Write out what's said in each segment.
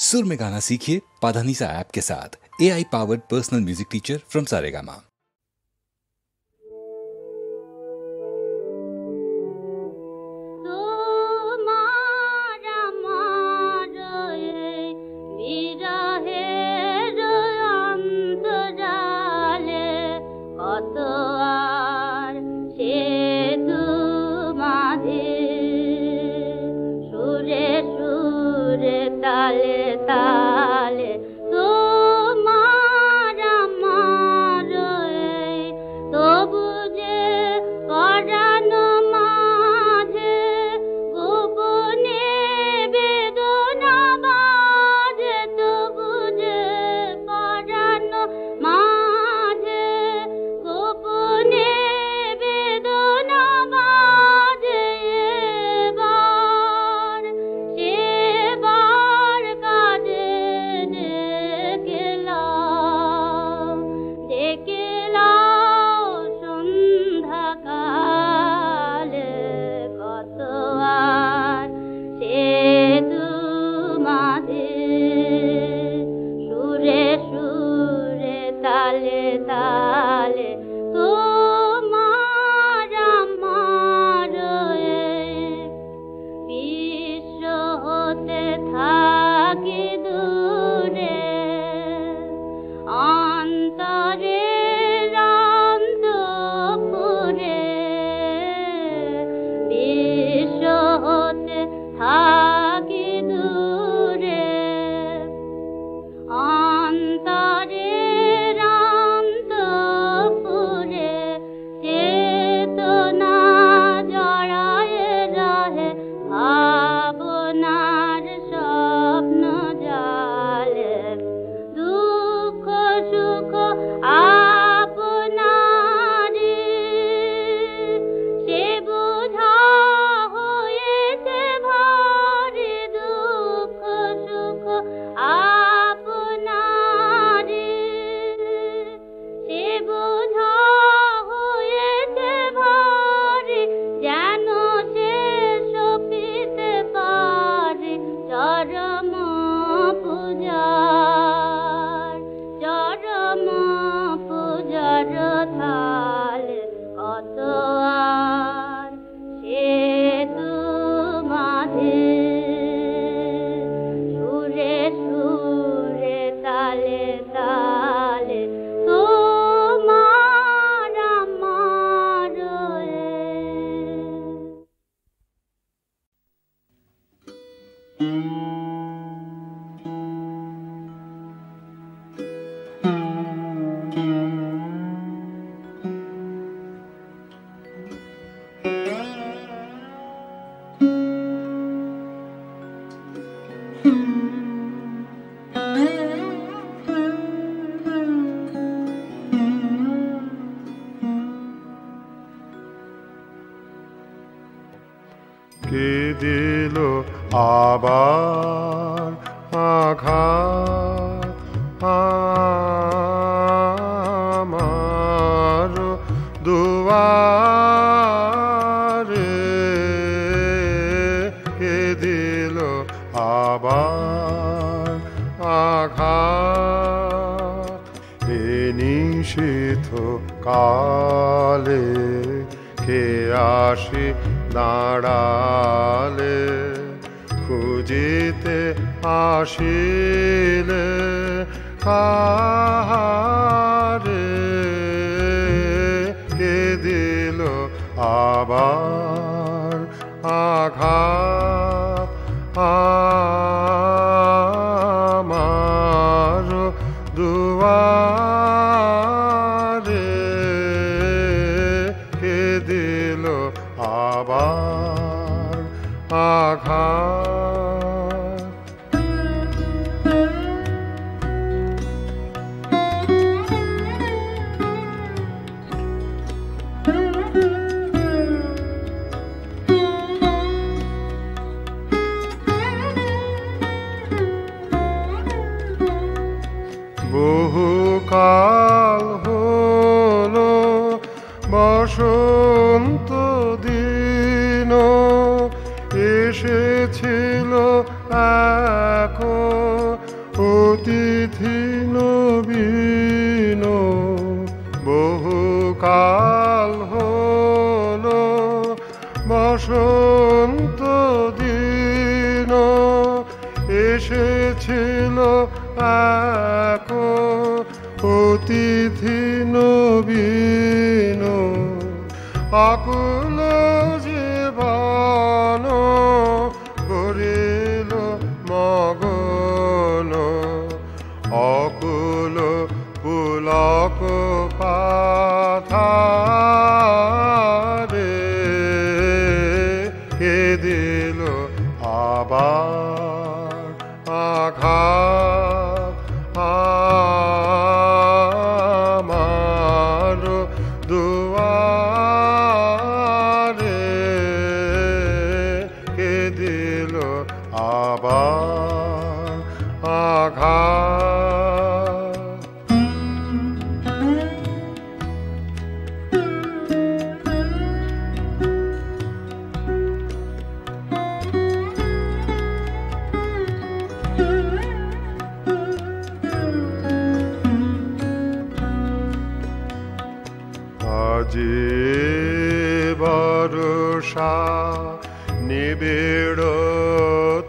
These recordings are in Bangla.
सुर में गाना सीखिए पाधानीसा ऐप के साथ। AI powered personal music teacher from Saregama. ताले ताले তোমার আমার তবু যে পরানো মাঝে গোপনে বেদনা বাজে, তবু যে পরানো মাঝে গোপনে বেদনা বাজে। তালে তালে তোমার আমার বিশ্ব হতে থাকি দূরে, অন্তরে অন্তপুরে বিশ্ব হতে থাকি দূরে, অন্তরে ভাবনার স্বপ্ন জালে দুঃখ সুখ আপনারি সে বোঝা হয়েছে ভারী, দুঃখ সুখ আপনারি সে বোঝা হয়েছে ভারী, যেন চরম পূজার থালে কত আর সেতু মাঝে সুরে সুরে তালে তালে তোমার আমার কে দিল আবার আঘাত আমার দুয়ারে, কে দিল আবার আঘাত এ নিশীথ কালে, কে আসি দাঁড়ালে খুঁজিতে আসিলে কাহারে, কে দিল আবার আঘাত আমার দুয়ারে, কে দিল আবার আঘাত। বহুকাল হলো বসন্ত দিন এসেছিল এক অতিথি নবীন বহুকাল হলো বসন্ত দিন এসেছিল এক অতিথি নবীন আকুল জীবন করিল মগন অকুল পুলক পাথারে কে দিল আবার আঘাত আমার দুয়ারে কে দিল আবার আঘাত আজি বর্ষা নিবিড়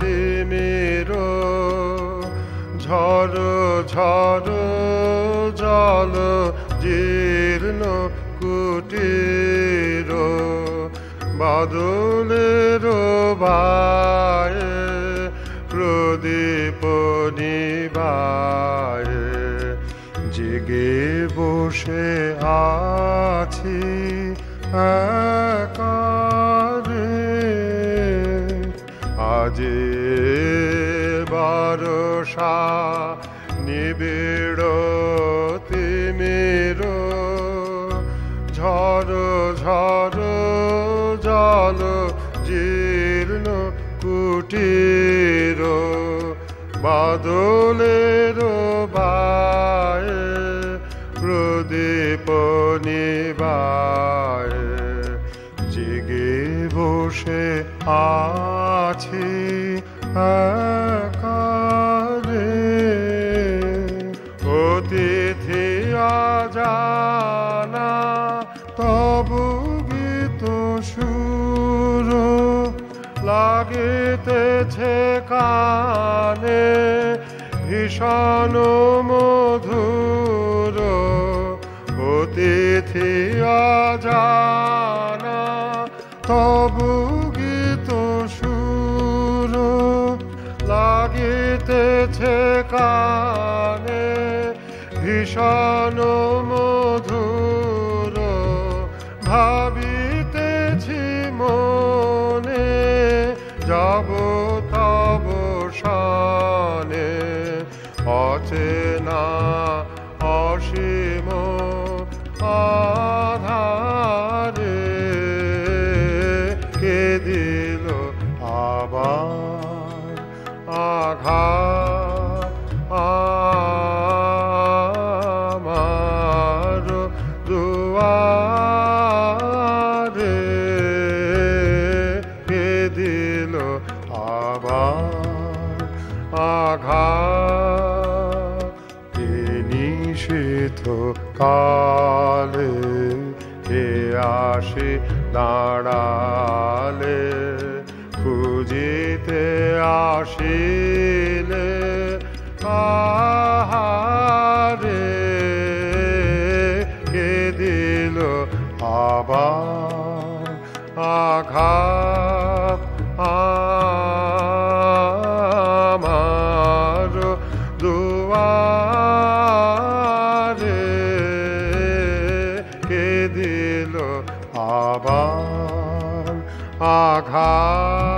তিমির ঝড় ঝড় জল জীর্ণ কুটির বাদলের বায়ে প্রদীপ নিবায়ে জেগে বসে আছি একারে আজি বর্ষা নিবিড় তিমির ঝড় ঝড় জল জীর্ণ কুটির বাদলের বায়ে প্রদীপ নিবায়ে জেগে বসে আছি একারে অতিথি অজানা তবু গীত সুর লাগিতেছে কানে ভীষণ মধুর অতিথি অজানা তবু গীত সুর লাগিতেছে কানে ভীষণ মধুর ভাবিতেছি মনে যাব তব শানে অচেনা অসীম আধারে কে দিল আবার আঘাত আমার দুয়ারে কে দিল আবার আঘাত নিষিদ্ধ কালে কে আসি দাঁড়ালে খুঁজিতে আসিলে আহারে কে দিল আবার আঘাত আমার দুয়ারে কে দিল আবার আঘাত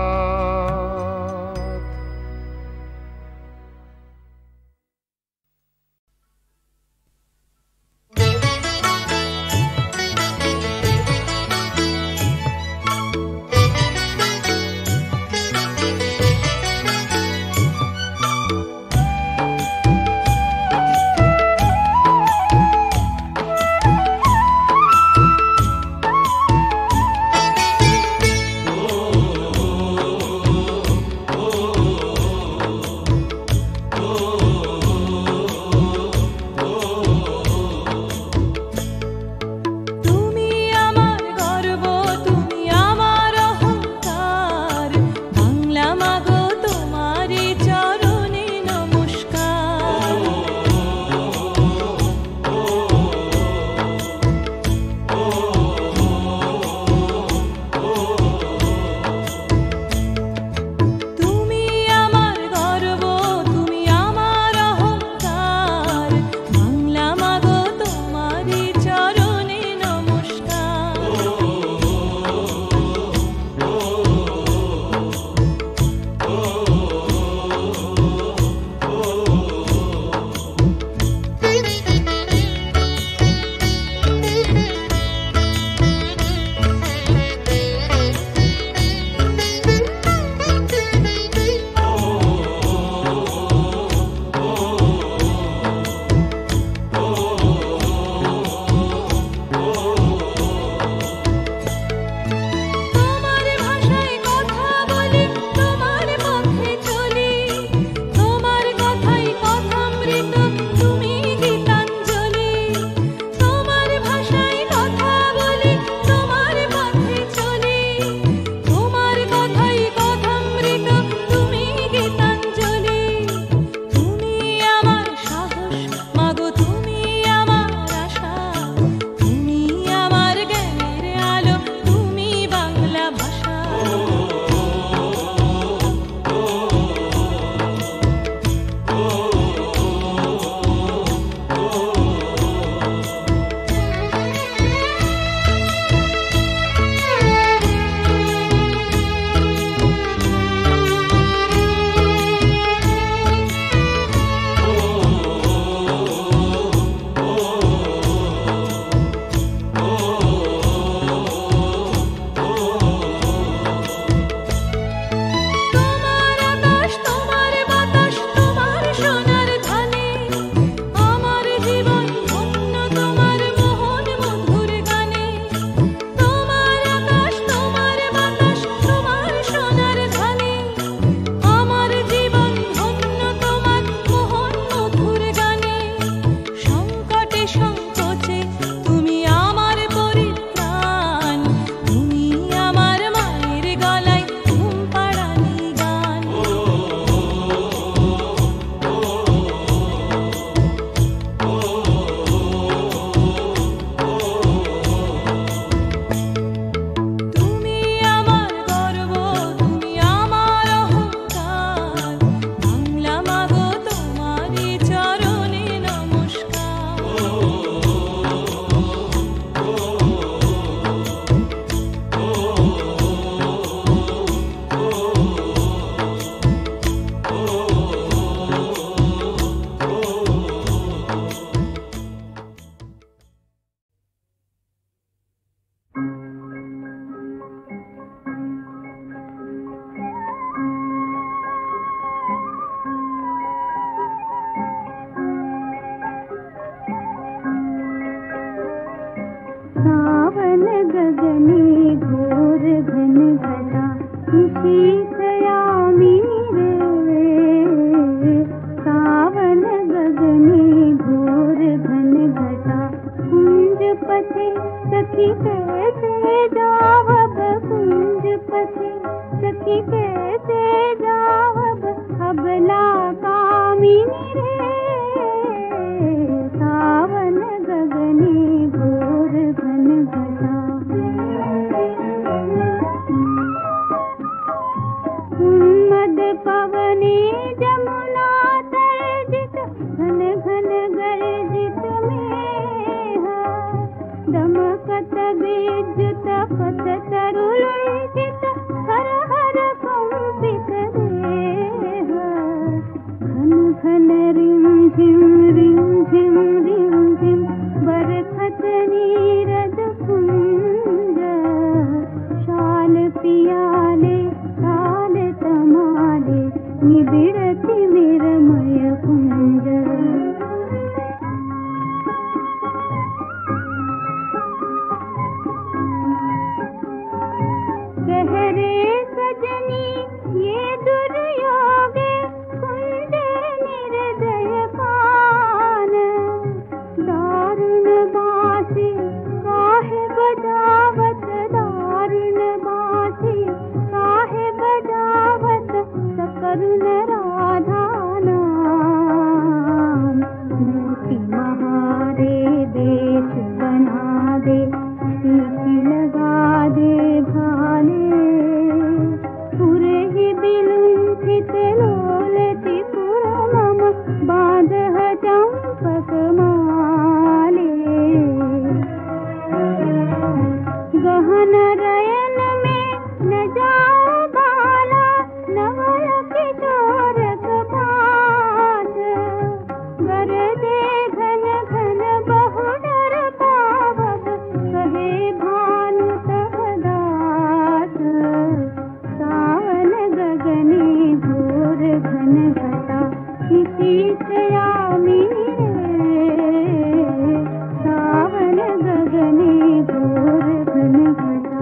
शीतयामी रे सावन गगनी घोर घन घटा कुंज पथे सखी कैसे जावब कुंज पथे सखी कैसे जावब अबला कामिनी रे सावन गगनी घोर घन घटा उन्मद पवनी जमुना तर्जित घन घन गर्जित में दमकत विद्युत पथ तरुलुचित हर हर कंपित देह घन घन रिम झिम बरखत नीरद कुंज शाल पियाले ताल तमाले निबिड़ति निरमय कुंज कहरे सजनी ये दुर्योगे कुंज निर्दय पान दारुण बासी काहे बजावत दारुण बासी काहे बजावत सकरुण राधा नाम मूर्ति महारे देश बना दे सीटी लगा दे भाले पुरे ही बिलुंठित लोलति पुरमम बांधह चंपक माले गहन रयन में न जाओ बाला नवल किशोर कपाट गरदे घन घन बहु डर पावक कहे भानु तब दास सावन गगनी घोर घन घटा किसी श्यामी रे सावन गगनी घोर घन घटा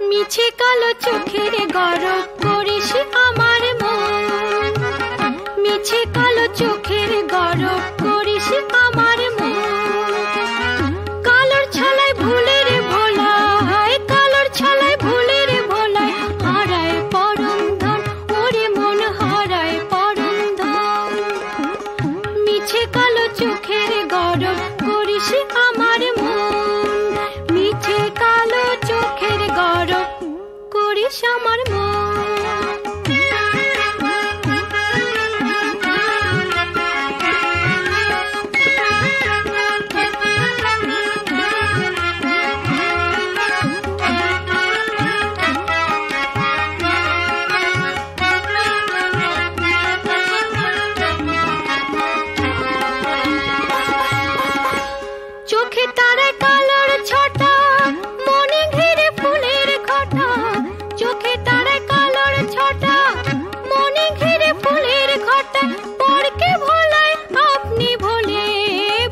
মিছে কালো চোখের গরব করিস আমার মন মিছে কালো চোখের গরব করিস আমার মন কালোর ছলায় ভুলের ভোলায় কালোর ছলায় ভুলের ভোলায় হারায় পরম ধন ওরে মন হারায় পরম ধন মিছে কালো চোখের গরব করিস আমার মন মিছে কালো চোখের গরব করিস আমার মন চোখে তারা কালোর ছটা মনে ঘিরে ফুলের ঘটা চোখে তারা কালোর ছটা মনে ঘিরে ফুলের ঘটা পরকে ভোলায় আপনি ভোলে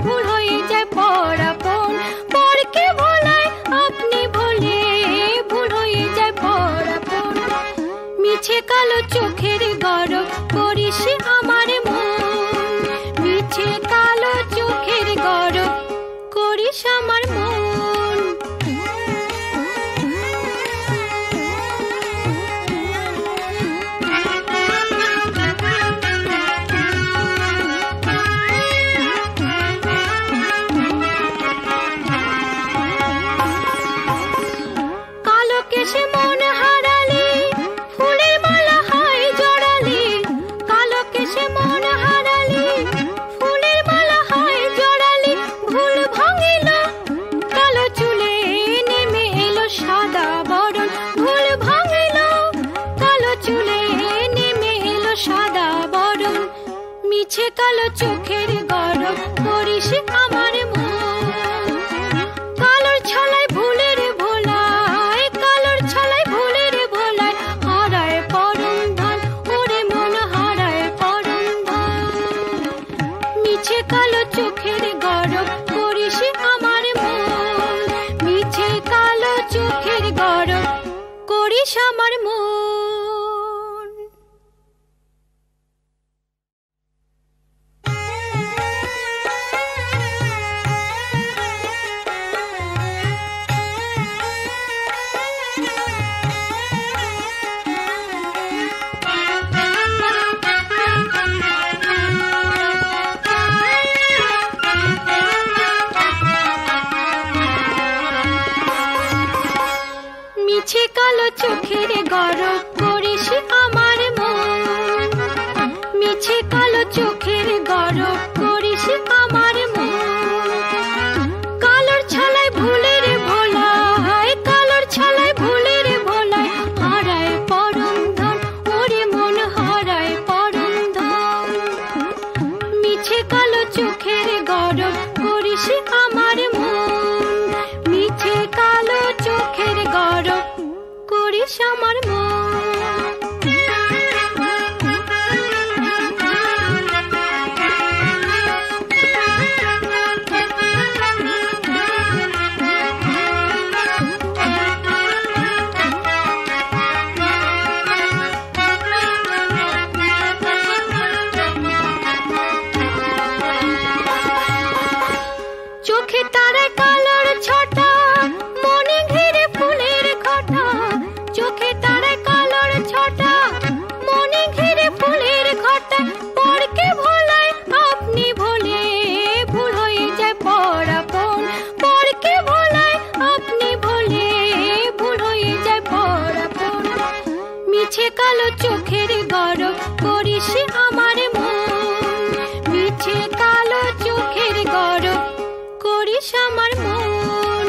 ভুল হয়ে যায় পরাপন পরকে ভোলায় আপনি ভোলে ভুল হয়ে যায় পরাপন মিছে কালো চোখের গরব করিস আমার মন মিছে কালো চোখের গরব করিস আমার মন কালো কেশে মন হারালে ফুলের মালা হয় কালো চোখের গরব করিস আমার মন কালোর ছলায় ভুলের ভোলায় কালোর ছলায় ভুলের ভোলায় হারায় পরম ধন ওরে মন হারায় পরম ধন মিছে কালো চোখের গরব করিস আমার মন মিছে কালো চোখের গরব করিস আমার মন মিছে কালো চোখের গরব করিস আমার মন মিছে কালো চোখের গরব করিস আমার মন কালোর ছলায় ভুলের ভোলায় কালোর ছলায় ভুলের ভোলায় হারায় পরম ধন ওরে মন হারায় পরম ধন মিছে কালো চোখের গরব করিস আমার মন মিছে কালো চোখের গরব করিস আমার মন চোখে তারা কালোর ছটা মনে ঘিরে ফুলের ঘটা চোখে তারা কালোর ছটা মনে ঘিরে ফুলের ঘটা পরকে ভোলায় আপনি ভোলে ভুল হয়ে যায় পরাপন পরকে ভোলায় আপনি ভোলে ভুল হয়ে যায় পরাপন মিছে কালো চোখের গরব করিস আমার মন মিছে কালো চোখের গরব করিস আমার মন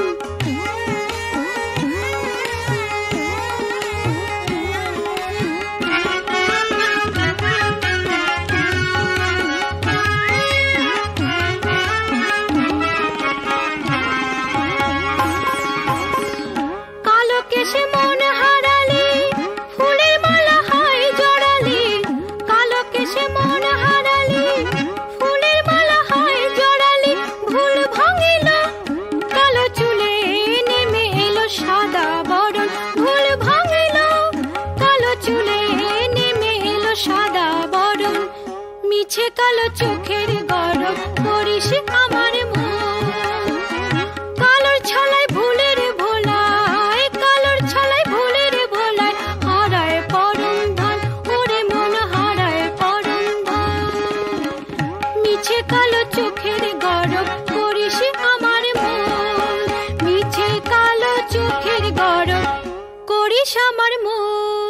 কালো কেশে মন হারালি ফুলের মালা হয় জড়ালি কালো কেশে মন হারালি ফুলের মালা হয় জড়ালি ভুল ভাঙিল কালো চুলে নেমে এলো সাদা বরণ ভুল ভাঙিল কালো চুলে নেমে এলো সাদা বরণ মিছে কালো চোখের গরব করিস আমার মন কালোর ছলায় ভুলের ভোলায় কালোর ছলায় ভুলের ভোলায় হারায় পরম ধন ওরে মন হারায় পরম ধন মিছে কালো চোখের গরব করিস আমার মন মিছে কালো চোখের গরব করিস আমার মন